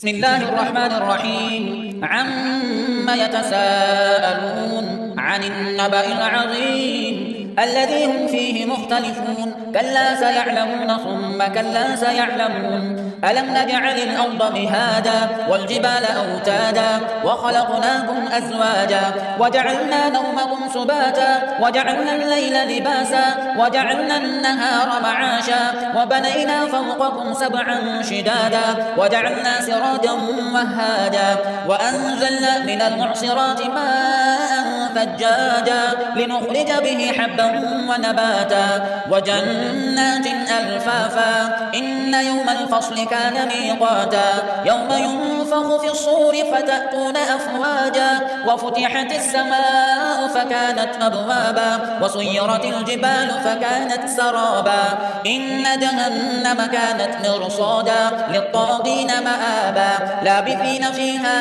بسم الله الرحمن الرحيم عما يتساءلون عن النبأ العظيم الذي هم فيه مختلفون كلا سيعلمون ثم كلا سيعلمون ألم نجعل الأرض مهادا والجبال أوتادا وخلقناكم أزواجا وجعلنا نومكم سباتا وجعلنا الليل لباسا وجعلنا النهار معاشا وبنينا فوقكم سبعا شدادا وجعلنا سراجا وهاجا وأنزلنا من المعصرات ماء ثجاجا لنخرج به حبا ونباتا وجنات ألفافا إن يوم الفصل كان ميقاتا يوم ينفخ في الصور فتأتون أفواجا وفتحت السماء فكانت أبوابا وسيرت الجبال فكانت سرابا إن جهنم كانت مرصادا للطاغين مآبا لابثين فيها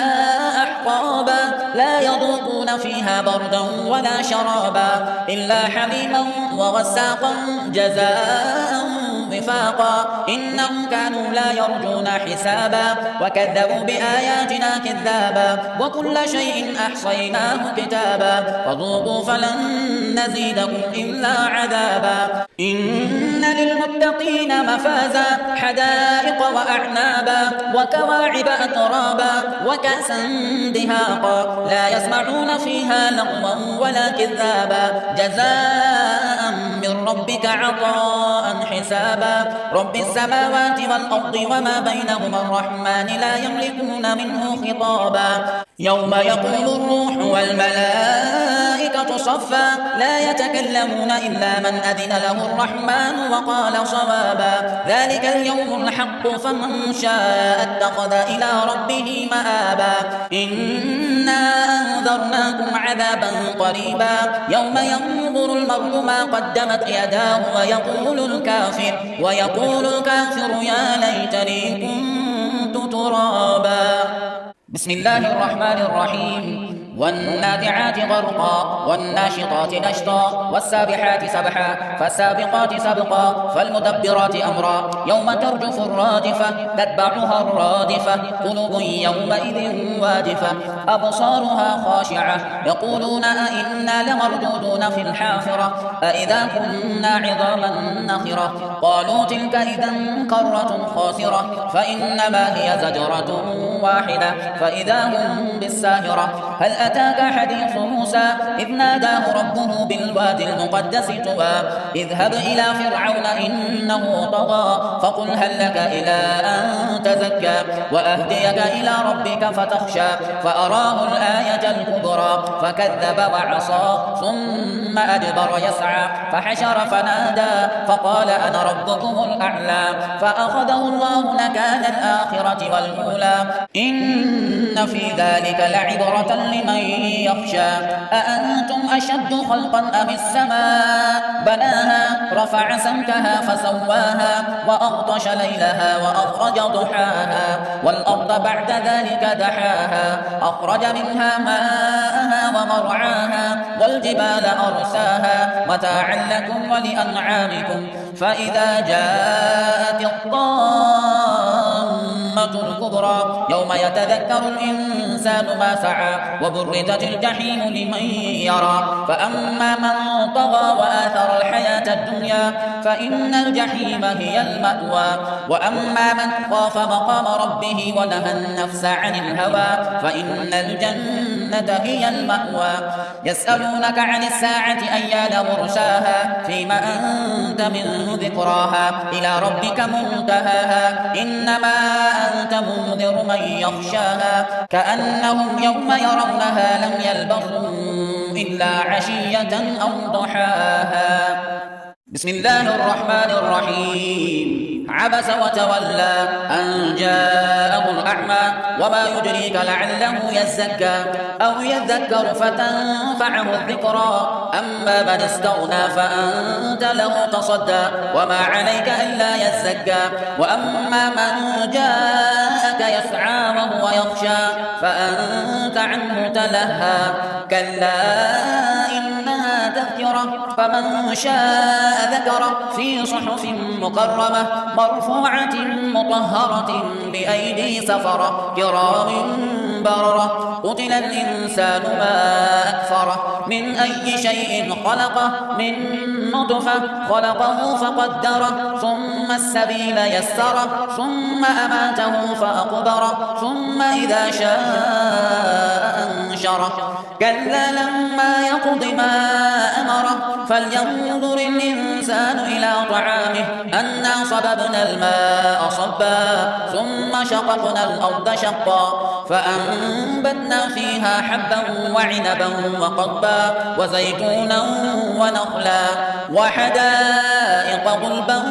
أحقابا لا يذوقون فيها بردا ولا شرابا إلا حميما وغساقا جزاء وفاقا إنهم كانوا لا يرجون حسابا وكذبوا بآياتنا كذابا وكل شيء أحصيناه كتابا فذوقوا فلن نزيدكم إلا عذابا إن للمتقين مفازا حدائق وأعنابا وكواعب أترابا وكأسا دهاقا لا يسمعون فيها لغوا ولا كذابا جزاء من ربك عطاء حسابا رب السماوات والأرض وما بينهما الرحمن لا يملكون منه خطابا يوم يقول الروح والملائكة صفا لا يتكلمون إلا من أذن له الرحمن وقال صوابا ذلك اليوم الحق فمن شاء اتخذ إلى ربه مآبا إنا أنذرناكم عذابا قريبا يوم ينظر المرء ما قدمت يداه ويقول الكافر يا ليتني كنت ترابا بسم الله الرحمن الرحيم والنازعات غرقا والناشطات نشطا والسابحات سبحا فالسابقات سبقا فالمدبرات أمرا يوم ترجف الراجفة تتبعها الرادفة قلوب يومئذ واجفة أبصارها خاشعة يقولون أئنا لمردودون في الحافرة أئذا كنا عظاما نخرة قالوا تلك إذا كرة خاسرة فإنما هي زجرة واحدة فإذا هم بالساهرة هل أتاك حديث موسى إذ ناداه ربه بالوادي المقدس طوى اذهب إلى فرعون إنه طغى فقل هل لك إلى أن تزكى وأهديك إلى ربك فتخشى فأراه الآية الكبرى فكذب وعصى ثم أدبر يسعى فحشر فنادى فقال أنا ربكم الأعلى فأخذه الله نكال الآخرة والأولى إن في ذلك لعبرة لمن يخشى أأنتم أشد خلقا أم السماء بناها رفع سمكها فسواها وأغطش ليلها وأخرج ضحاها والأرض بعد ذلك دحاها أخرج منها ماءها ومرعاها والجبال أرساها متاعا لكم ولأنعامكم فإذا جاءت الطامة الكبرى يوم يتذكر الإنسان ما سعى وبرزت الجحيم لمن يرى فأما من طغى وآثر الحياة الدنيا فإن الجحيم هي المأوى وأما من خاف مقام ربه ونهى النفس عن الهوى فإن الجنة هي المأوى يسألونك عن الساعة أيان مرساها فيما أنت من ذكراها إلى ربك منتهاها إنما أنت منذر من يخشاها كأنهم يوم يرونها لم يلبثوا إلا عشية أو ضحاها بسم الله الرحمن الرحيم عبس وتولى أن جاءه الأعمى وما يدريك لعله يزكى أو يذكر فتنفعه الذكرى أما من استغنى فأنت له تصدى وما عليك إلا يزكى وأما من جاءك يسعى وهو يخشى فأنت عنه تلهى كلا إنها تذكرة تذكرة فمن شاء ذكره في صحف مكرمة مرفوعة مطهرة بأيدي سفرة كرام بررة قتل الإنسان ما أكفره من أي شيء خلقه من نطفة خلقه فقدره ثم السبيل يسره ثم أماته فأقبره ثم إذا شاء أنشره كلا لما يقض ما أمره فلينظر الإنسان إلى طعامه أنا صببنا الماء صبا ثم شققنا الأرض شقا فأنبتنا فيها حبا وعنبا وقضبا وزيتونا ونخلا وحدائق غلبا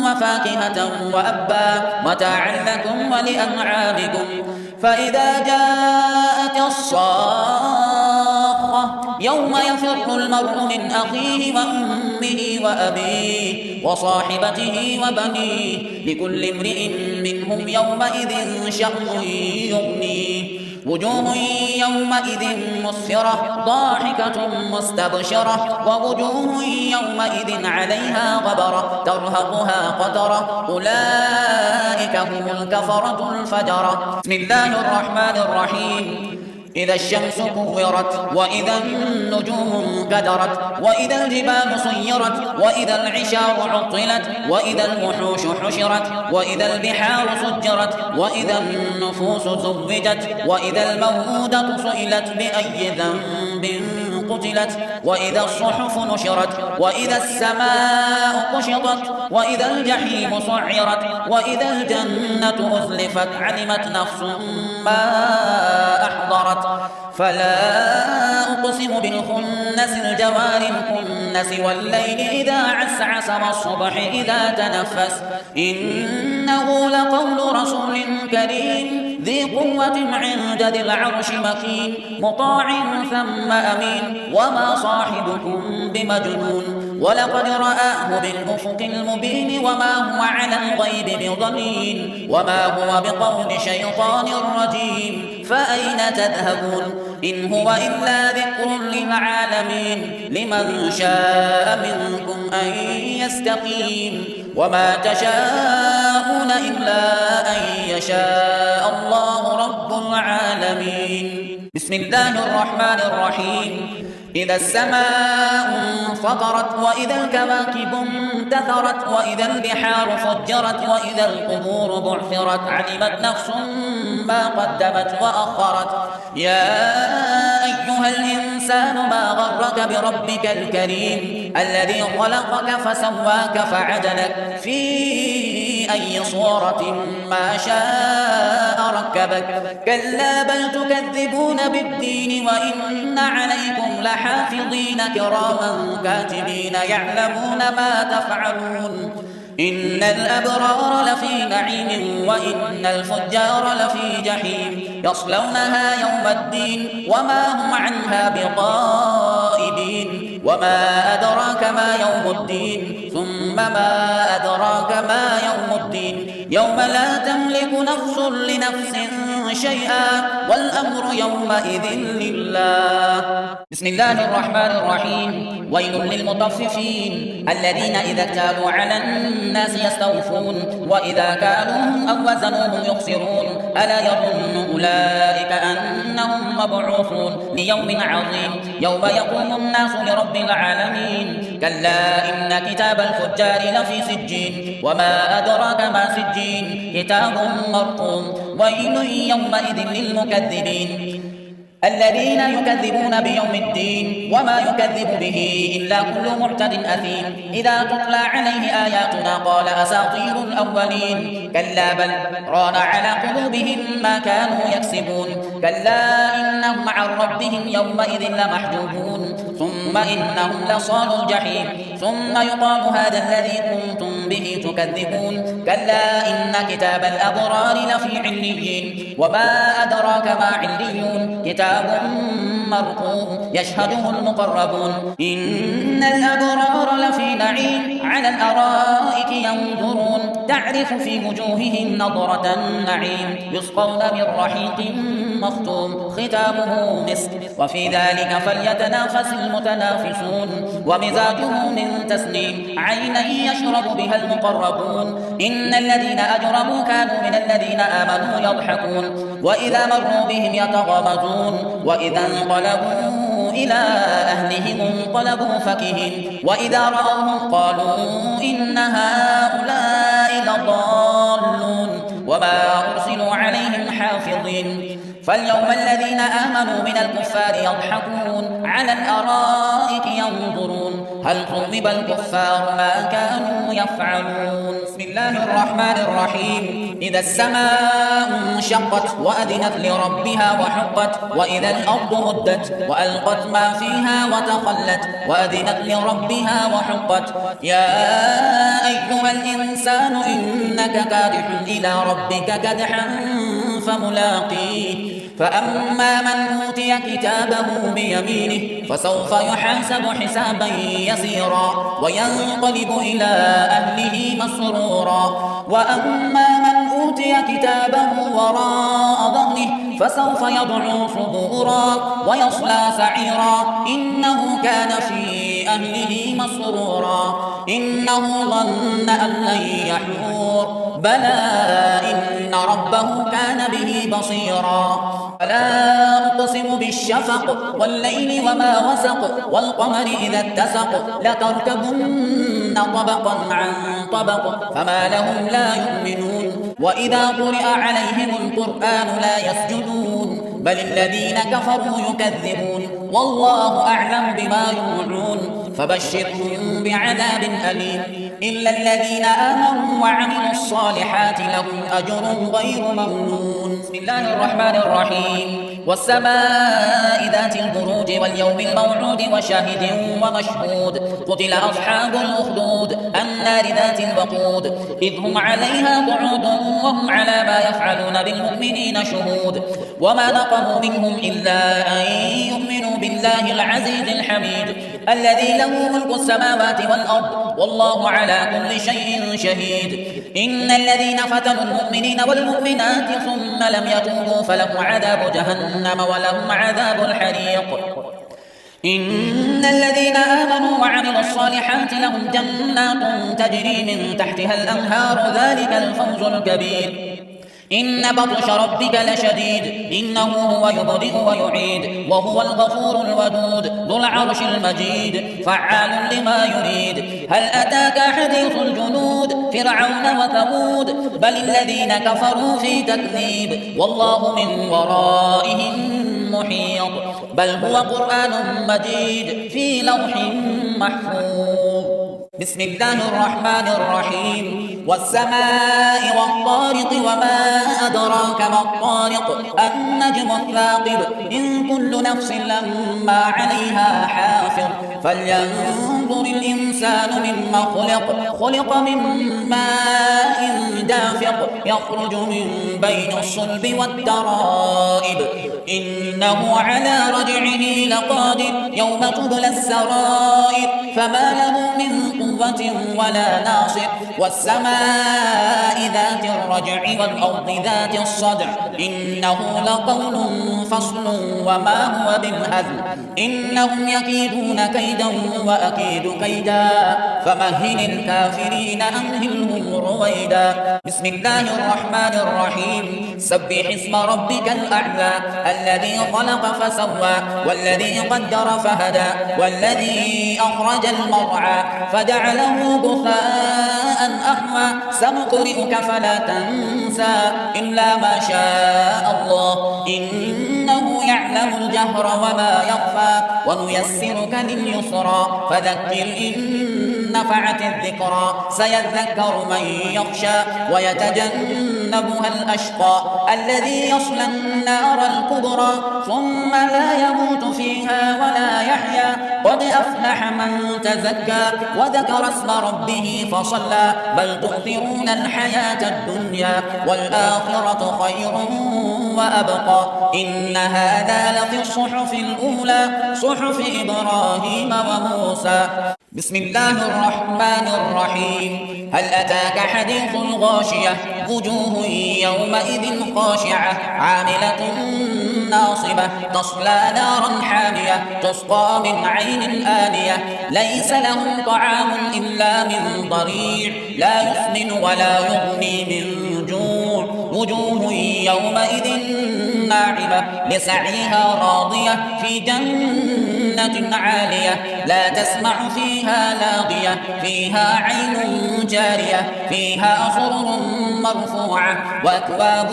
وفاكهة وأبا متاعا لكم ولأنعامكم فإذا جاءت الصاخة يوم يفر المرء من أخيه وأمه وأبيه وصاحبته وبنيه لكل امرئ منهم يومئذ شأن يغنيه وجوه يومئذ مسفرة ضاحكة مستبشرة ووجوه يومئذ عليها غبرة ترهقها قترة أولئك هم الكفرة الفجرة بسم الله الرحمن الرحيم إذا الشمس كورت وإذا النجوم انكدرت وإذا الجبال سيرت وإذا العشار عطلت وإذا الوحوش حشرت وإذا البحار سجرت وإذا النفوس زوجت وإذا الموءودة سئلت بأي ذنب قتلت وإذا الصحف نشرت وإذا السماء كشطت وإذا الجحيم سعرت وإذا الجنة أزلفت علمت نفس ما أحضرت فلا أقسم بالخنس الجوار الكنس والليل إذا عسعس والصبح إذا تنفس إنه لقول رسول كريم ذي قوة عند ذي العرش مكين مطاع ثم أمين وما صاحبكم بمجنون ولقد رآه بالأفق المبين وما هو على الغيب بضنين وما هو بقول شيطان رجيم فأين تذهبون إن هو إلا ذكر للعالمين لمن شاء منكم أن يستقيم وما تشاءون إلا أن يشاء الله رب العالمين بسم الله الرحمن الرحيم إذا السماء انفطرت وإذا الكواكب انتثرت وإذا البحار فجرت وإذا القبور بعثرت علمت نفس ما قدمت وأخرت يا أيها الإنسان ما غرك بربك الكريم الذي خلقك فسواك فعدلك في أي صورة ما شاء ركبك كلا بل تكذبون بالدين وإن عليكم لحافظين كراما كاتبين يعلمون ما تفعلون إن الأبرار لفي نعيم وإن الفجار لفي جحيم يصلونها يوم الدين وما هم عنها بغائبين وما أدراك ما يوم الدين ثم ما أدراك ما يوم الدين يوم لا تملك نفس لنفس شيئا والأمر يومئذ لله بسم الله الرحمن الرحيم ويل للمطففين الذين إذا اكتالوا على الناس يستوفون وإذا كالوهم أو وزنوهم يخسرون ألا يظن أولئك أنهم مبعوثون ليوم عظيم يوم يقوم الناس لرب العالمين كلا إن كتاب الفجار لفي سجين وما أدراك ما سجين كتاب مرقوم ويل يومئذ للمكذبين الذين يكذبون بيوم الدين وما يكذب به إلا كل معتد أثيم إذا تتلى عليه آياتنا قال أساطير الأولين كلا بل ران على قلوبهم ما كانوا يكسبون كلا إنهم عن ربهم يومئذ لمحجوبون ثم إنهم لصالوا الجحيم ثم يقال هذا الذي كنتم به تكذبون كلا إن كتاب الأبرار لفي عليين وما أدراك ما عليون كتاب مرقوم يشهده المقربون إن الأبرار لفي نعيم على الأرائك ينظرون تعرف في وجوههم نضرة النعيم يسقون من رحيق مختوم ختامه مسك وفي ذلك فليتنافس المتنافسون ومزاجه من تسنيم عينا يشرب بها المقربون إن الذين أجرموا كانوا من الذين آمنوا يضحكون وإذا مروا بهم يتغامزون وإذا انقلبوا إلى أهلهم انقلبوا فكهين وإذا رأوهم قالوا إن هؤلاء لضالون وما أرسلوا عليهم حافظين فاليوم الذين آمنوا من الكفار يضحكون على الأرائك ينظرون هل ثوب الكفار ما كانوا يفعلون بسم الله الرحمن الرحيم إذا السماء انشقت وأذنت لربها وحقت وإذا الأرض مدت وألقت ما فيها وتخلت وأذنت لربها وحقت يا أيها الإنسان إنك كادح إلى ربك كدحا فملاقيه فأما من أوتي كتابه بيمينه فسوف يحاسب حسابا يسيرا وينقلب إلى أهله مسرورا وأما من أوتي كتابه وراء ظهره فسوف يدعو ثبورا ويصلى سعيرا إنه كان في أهله مسرورا إنه ظن أن لن يحور بلى إن ربه كان به بصيرا فلا أقسم بالشفق والليل وما وسق والقمر إذا اتسق لتركبن طبقا عن طبق فما لهم لا يؤمنون وإذا قرئ عليهم القرآن لا يسجدون بل الذين كفروا يكذبون والله أعلم بما يوعون فبشرهم بعذاب أليم إلا الذين آمنوا وعملوا الصالحات لهم أجر غير ممنون بسم الله الرحمن الرحيم والسماء ذات البروج واليوم الموعود وشاهد ومشهود قتل أصحاب الأخدود النار ذات الوقود إذ هم عليها قعود وهم على ما يفعلون بالمؤمنين شهود وما نقموا منهم إلا أن يؤمنوا بالله العزيز الحميد الذي له ملك السماوات والأرض والله على كل شيء شهيد إن الذين فتنوا المؤمنين والمؤمنات ثم لم يتوبوا فلهم عذاب جهنم ولهم عذاب الحريق إن الذين آمنوا وعملوا الصالحات لهم جنات تجري من تحتها الأنهار ذلك الفوز الكبير إن بطش ربك لشديد إنه هو يبدئ ويعيد وهو الغفور الودود ذو العرش المجيد فعال لما يريد هل أتاك حديث الجنود فرعون وثمود بل الذين كفروا في تكذيب والله من ورائهم محيط بل هو قرآن مجيد في لوح محفوظ بسم الله الرحمن الرحيم والسماء والطارق وما أدراك ما الطارق النجم الثاقب إن كل نفس لما عليها حافظ فلينظر الإنسان مما خلق من ماء دافق يخرج من بين الصلب والترائب إنه على رجعه لقادر يوم تبلى السرائر فما له من قوة ولا ناصر والسماء ذات الرجع والأرض ذات الصدع إنه لقول فصل وما هو بالهزل إنهم يكيدون كيدا وأكيد كيدا فمهل الكافرين أمهلهم رويدا بسم الله الرحمن الرحيم سبح اسم ربك الأعلى الذي خلق فسوى والذي قدر فهدى والذي أخرج المرعى فجعله غثاء أحوى سنقرئك فلا تنسى إلا ما شاء الله إنه يعلم الجهر وما يخفى ونيسرك لليسرى فذكر إن نفعت الذكرى سيذكر من يخشى ويتجنب سيجنبها الأشقى الذي يصلى النار الكبرى ثم لا يموت فيها ولا يحيا قد أفلح من تزكى وذكر اسم ربه فصلى بل تؤثرون الحياة الدنيا والآخرة خير وأبقى إن هذا لفي الصحف الأولى صحف إبراهيم وموسى. بسم الله الرحمن الرحيم. هل أتاك حديث الغاشية وجوه يومئذ خاشعة عاملة ناصبة تصلى نارا حامية تسقى من عين آنية ليس لهم طعام إلا من ضريع لا يسمن ولا يغني من جوع وجوه يومئذ ناعمة لسعيها راضية في جنة عالية لا تسمع فيها لاغية فيها عين جارية فيها سرر مرفوعة وأكواب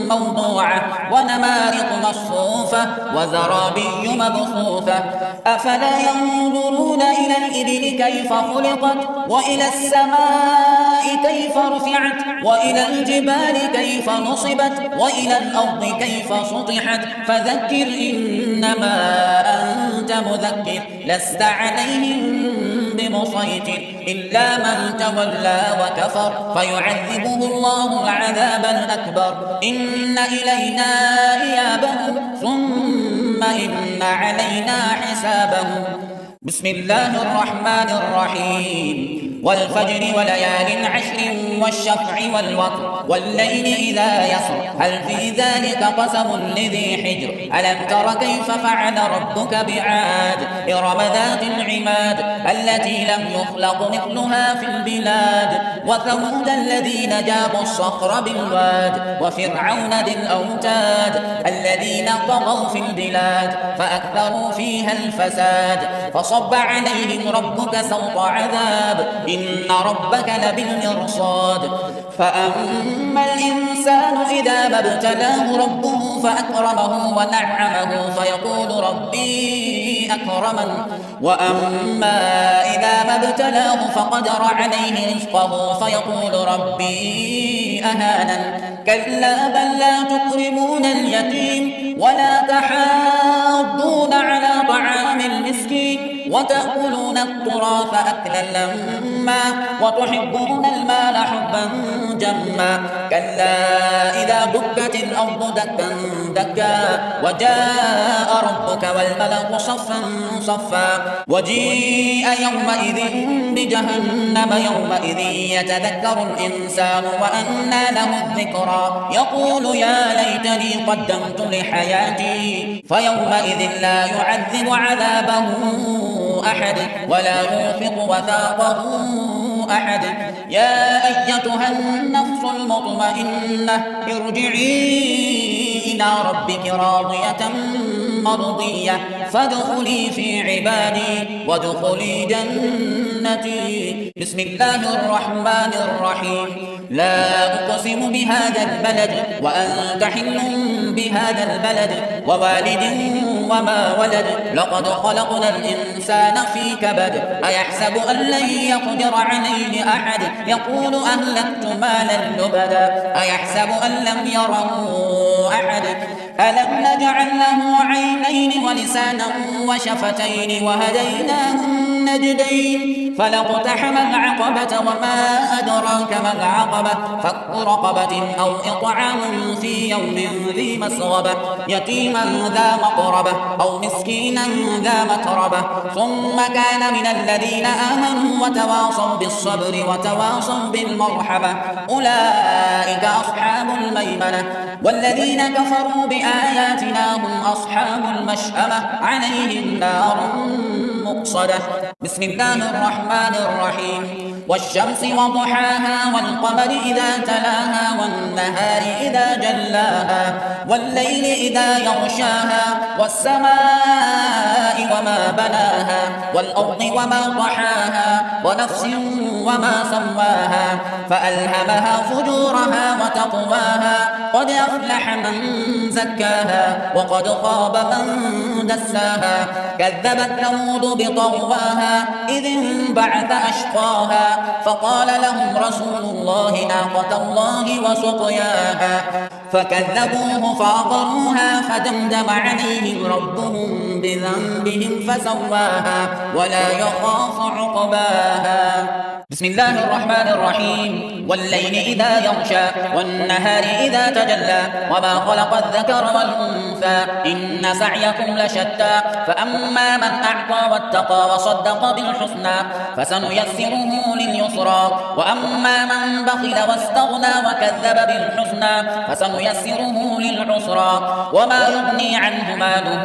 موضوعة ونمارق مصفوفة وزرابي مبثوثة أفلا ينظرون إلى الإبل كيف خلقت وإلى السماء كيف رفعت وإلى الجبال كيف نصبت وإلى الأرض كيف سطحت فذكر إنما أنت مذكر لست عليهم بمسيطر إلا من تولى وكفر فيعذبه الله العذاب الأكبر إن إلينا إيابهم ثم إن علينا حسابهم. بسم الله الرحمن الرحيم. والفجر وليال عشر والشفع والوتر والليل إذا يسر هل في ذلك قسم لذي حجر ألم تر كيف فعل ربك بعاد إرم ذات العماد التي لم يخلق مثلها في البلاد وثمود الذين جابوا الصخر بالواد وفرعون ذي الأوتاد الذين طغوا في البلاد فأكثروا فيها الفساد فصب عليهم ربك سوط عذاب إن ربك لبالمرصاد فأما الإنسان إذا ما ابتلاه ربه فأكرمه ونعمه فيقول ربي أكرمن وأما إذا ما ابتلاه فقدر عليه رزقه فيقول ربي أهانن كلا بل لا تكرمون اليتيم ولا تحاضون على طعام المسكين وتأكلون التراث أكلا لما وتحبون المال حبا جما كلا إذا دكت الأرض دكا دكا وجاء ربك والملك صفا صفا وجيء يومئذ بجهنم يومئذ يتذكر الإنسان وأنى له الذكرى يقول يا ليتني قدمت لحياتي فيومئذ لا يعذب عذابه أحد ولا يوثق وثاقه أحد يا أيتها النفس المطمئنة ارجعي إلى ربك راضية مرضية فادخلي في عبادي وادخلي جنتي. بسم الله الرحمن الرحيم. لا أقسم بهذا البلد وأنت حل بهذا البلد ووالد وما ولد لقد خلقنا الإنسان في كبد أيحسب أن لن يقدر عليه أحد يقول أهلكت مالا لبدا أيحسب أن لم يره أحد ألم نجعل له عينين ولسانا وشفتين وهديناه النجدين فلاقتحم العقبة وما أدراك ما العقبة فك رقبة أو إطعام في يوم ذي مسغبة يتيما ذا مقربة أو مسكينا ذا متربة ثم كان من الذين آمنوا وتواصوا بالصبر وتواصوا بالمرحمة أولئك أصحاب الميمنة والذين كفروا بآياتنا هم أصحاب المشأمة عليهم نار مؤصدة. بسم الله الرحمن الرحيم. والشمس وضحاها والقمر إذا تلاها والنهار إذا جلاها والليل إذا يغشاها والسماء وما بناها والأرض وما طحاها ونفس وما سواها فألهمها فجورها وتقواها قد أفلح من زكاها وقد خاب من دساها كذبت ثمود بطغواها إذ انبعث أشقاها فقال لهم رسول الله ناقة الله وسقياها فكذبوه فعقروها فدمدم عليهم ربهم بذنبهم فسواها ولا يخاف عقباها. بسم الله الرحمن الرحيم. والليل إذا يغشى والنهار إذا تجلى وما خلق الذكر والأنثى إن سعيكم لشتى فأما من أعطى واتقى وصدق بالحسنى فسنيسره لليسرى وأما من بخل واستغنى وكذب بالحسنى فسنيسره للعسرى وما يغني عنه ماله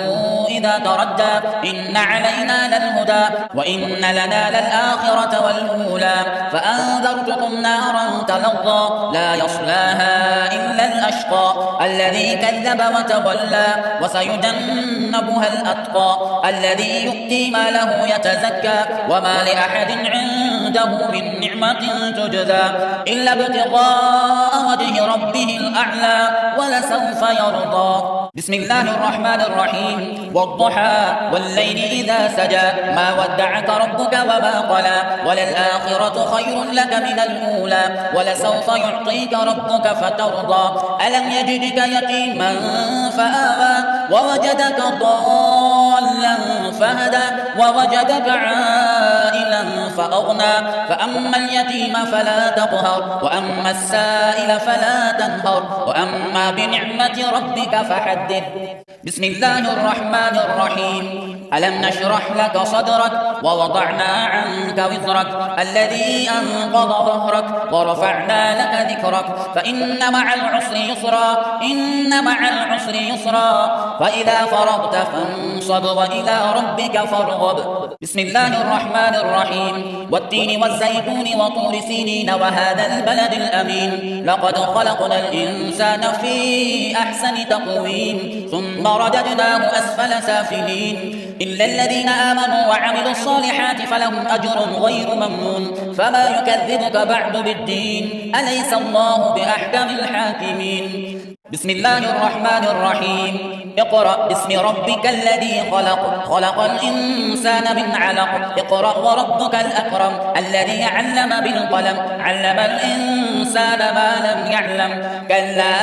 إذا تردى إن علينا للهدى وإن لنا للآخرة والأولى فأنذرتكم نارا تلظى لا يصلاها إلا الأشقى الذي كذب وتولى وسيجنبها الأتقى الذي يؤتي ماله يتزكى وما لأحد عنده من نعمة تجزى إلا ابتغاء وجه ربه الأعلى ولسوف يرضى. بسم الله الرحمن الرحيم. والضحى والليل إذا سجى ما ودعك ربك وما قلى وللآخرة خير لك من الأولى ولسوف يعطيك ربك فترضى ألم يجدك يتيما فآوى ووجدك ضالا فهدى ووجدك عائلا فأغنى فأما اليتيم فلا تقهر وأما السائل فلا تنهر وأما بنعمة ربك فحدث. بسم الله الرحمن الرحيم. ألم نشرح لك صدرك ووضعنا عنك وزرك الذي أنقض ظهرك ورفعنا لك ذكرك فإن مع العسر يسرا إن مع العسر يسرا فإذا فرغت فانصب وإلى ربك فارغب. بسم الله الرحمن الرحيم. والتين والزيتون وطور سينين وهذا البلد الأمين لقد خلقنا الإنسان في أحسن تقويم ثم رددناه أسفل سافلين إلا الذين آمنوا وعملوا الصالحات فلهم أجر غير ممنون فما يكذبك بعد بالدين أليس الله بأحكم الحاكمين. بسم الله الرحمن الرحيم. اقرأ باسم ربك الذي خلق خلق الإنسان من علق اقرأ وربك الأكرم الذي علم بالقلم علم الإنسان ما لم يعلم كلا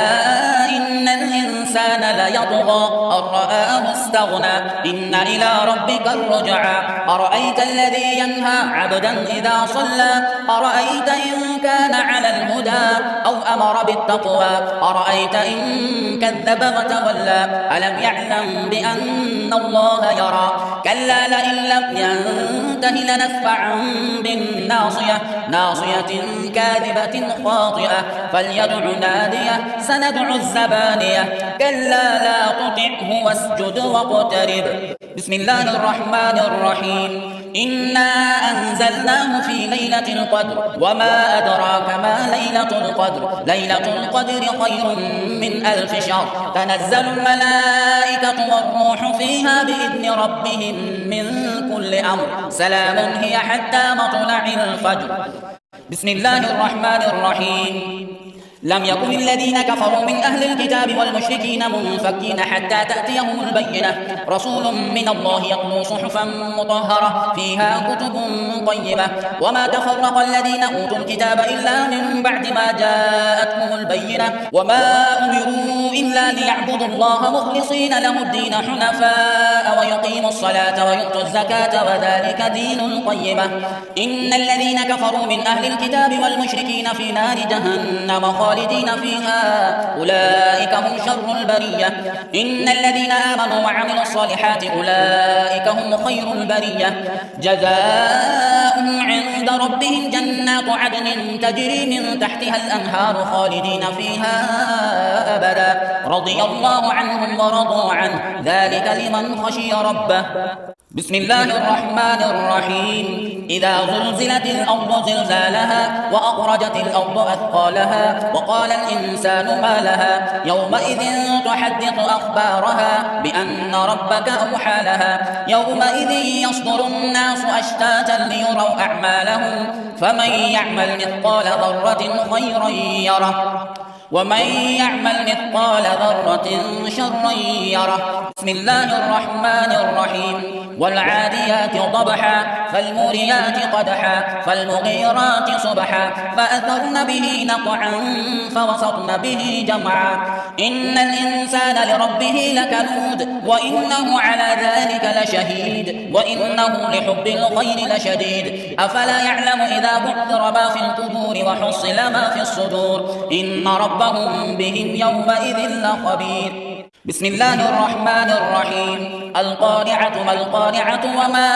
إن الإنسان ليطغى أن رآه استغنى إن إلى ربك الرجعى أرأيت الذي ينهى عبدا إذا صلى أرأيت إن كان على الهدى أو أمر بالتقوى أرأيت إن كذب وتولى ألم يعلم بأن الله يرى كلا لئن لم ينته لنسفعا بالناصية ناصية كاذبة خاطئة فليدع ناديه سندع الزبانية كلا لا تطعه واسجد واقترب. بسم الله الرحمن الرحيم. إنا أنزلناه في ليلة القدر وما أدراك ما ليلة القدر ليلة القدر خير من 1000 شهر تنزل الملائكة والروح فيها بإذن ربهم من كل أمر سلام هي حتى مطلع الفجر. بسم الله الرحمن الرحيم. لم يكن الذين كفروا من أهل الكتاب والمشركين منفكين حتى تأتيهم البينة رسول من الله يتلو صحفا مطهرة فيها كتب طيبة وما تفرق الذين أوتوا الكتاب إلا من بعد ما جاءتهم البينة وما أمروا إلا ليعبدوا الله مخلصين له الدين حنفاء ويقيموا الصلاة ويؤتوا الزكاة وذلك دين القيمة إن الذين كفروا من أهل الكتاب والمشركين في نار جهنم خالدين فيها أولئك هم شر البرية إن الذين آمنوا وعملوا الصالحات أولئك هم خير البرية جزاؤهم عند ربهم جنات عدن تجري من تحتها الأنهار خالدين فيها أبدا رضي الله عنهم ورضوا عنه ذلك لمن خشي ربه. بسم الله الرحمن الرحيم. إذا زلزلت الأرض زلزالها وأخرجت الأرض أثقالها وقال الإنسان ما لها يومئذ تحدث أخبارها بأن ربك أوحى لها يومئذ يصدر الناس أشتاتا ليروا أعمالهم فمن يعمل مثقال ذرة خيرا يره ومن يعمل مثقال ذرة شرا يره. بسم الله الرحمن الرحيم. والعاديات ضبحا فالموريات قدحا فالمغيرات صبحا فأثرن به نقعا فوسطن به جمعا إن الإنسان لربه لكنود وإنه على ذلك لشهيد وإنه لحب الخير لشديد أفلا يعلم إذا بعثر ما في القبور وحصل ما في الصدور إن ربهم بهم يومئذ لخبير. بسم الله الرحمن الرحيم القارعة ما القارعة وما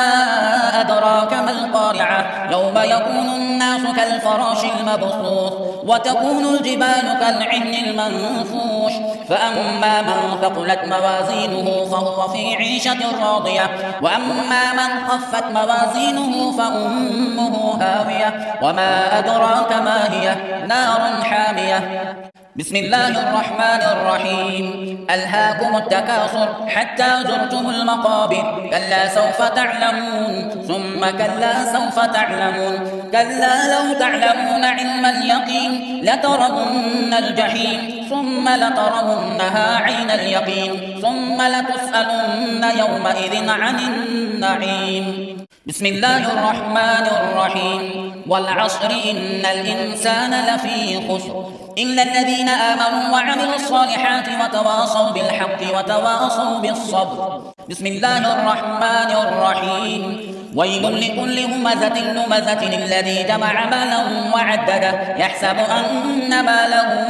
أدراك ما القارعة يوم يكون الناس كالفراش المبثوث وتكون الجبال كالعهن المنفوش فأما من ثقلت موازينه فهو في عيشة راضية وأما من خفت موازينه فأمه هاوية وما أدراك ما هي نار حامية. بسم الله الرحمن الرحيم ألهاكم التكاثر حتى زرتم المقابر كلا سوف تعلمون ثم كلا سوف تعلمون كلا لو تعلمون علم اليقين لترون الجحيم ثم لترونها عين اليقين ثم لتسألن يومئذ عن النعيم. بسم الله الرحمن الرحيم والعصر إن الإنسان لفي خسر إلا الذين آمنوا وعملوا الصالحات وتواصوا بالحق وتواصوا بالصبر. بسم الله الرحمن الرحيم ويل لكل همزة لمزة الذي جمع مالا وعدده يحسب أن ماله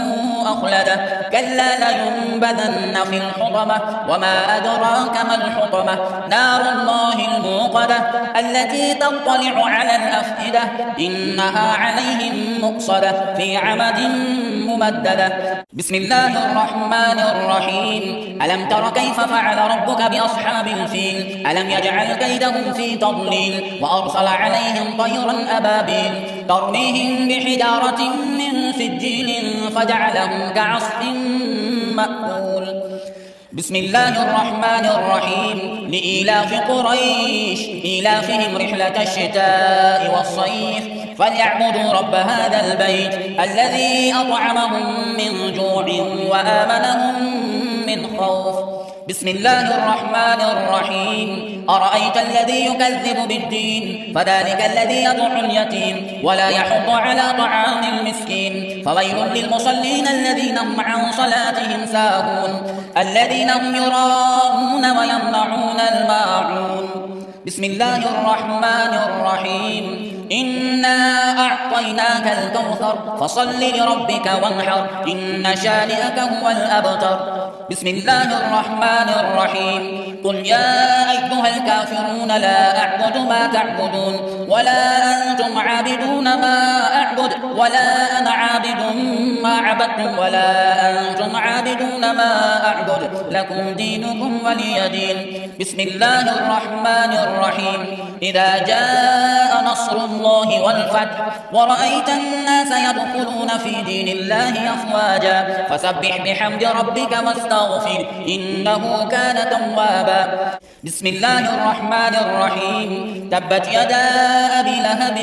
أخلده كلا لينبذن في الحطمة وما أدراك ما الحطمة نار الله الموقدة التي تطلع على الأفئدة إنها عليهم مؤصدة في عمد ممددة. بسم الله الرحمن الرحيم ألم تر كيف فعل ربك بأصحاب الفيل ألم يجعل كيدهم في تضليل وأرسل عليهم طيرا أبابيل ترميهم بحجارة من سجيل فجعلهم كعصف مأكول. بسم الله الرحمن الرحيم لإيلاف قريش إيلافهم رحلة الشتاء والصيف فليعبدوا رب هذا البيت الذي أطعمهم من جوع وآمنهم من خوف. بسم الله الرحمن الرحيم أرأيت الذي يكذب بالدين فذلك الذي يدع اليتيم ولا يحض على طعام المسكين فويل للمصلين الذين هم عن صلاتهم ساهون الذين هم يراءون ويمنعون الماعون. بسم الله الرحمن الرحيم إنا أعطيناك الكوثر فصل لربك وانحر إن شانئك هو الأبتر. بسم الله الرحمن الرحيم قل يا أيها الكافرون لا أعبد ما تعبدون ولا أنتم عابدون ما أعبد ولا أنا عابد ما عبدتم ولا أنتم عابدون ما أعبد لكم دينكم ولي دين. بسم الله الرحمن الرحيم إذا جاء نصر الله والفتح ورأيت الناس يدخلون في دين الله أفواجا فسبح بحمد ربك واستغفر إنه كان توابا. بسم الله الرحمن الرحيم تبت يدا أبي لهب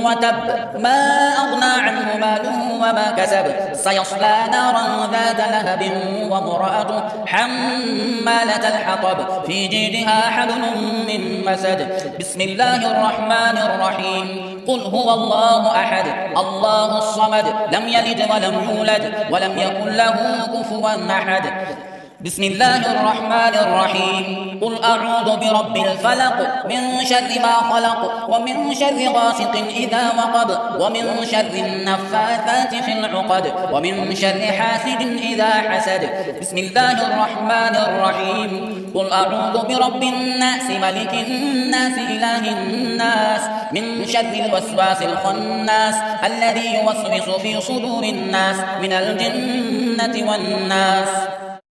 وتب ما أغنى عنه ماله وما كسب سيصلى نارا ذات لهب وامرأته حمالة الحطب في جيدها حبل من مسد. بسم الله الرحمن الرحيم قل هو الله أحد الله الصمد لم يلد ولم يولد ولم يكن له كفوا أحد. بسم الله الرحمن الرحيم قل أعوذ برب الفلق من شر ما خلق ومن شر غاسق إذا وقب ومن شر النفاثات في العقد ومن شر حاسد إذا حسد. بسم الله الرحمن الرحيم قل أعوذ برب الناس ملك الناس إله الناس من شر الوسواس الخناس الذي يوسوس في صدور الناس من الجنة والناس.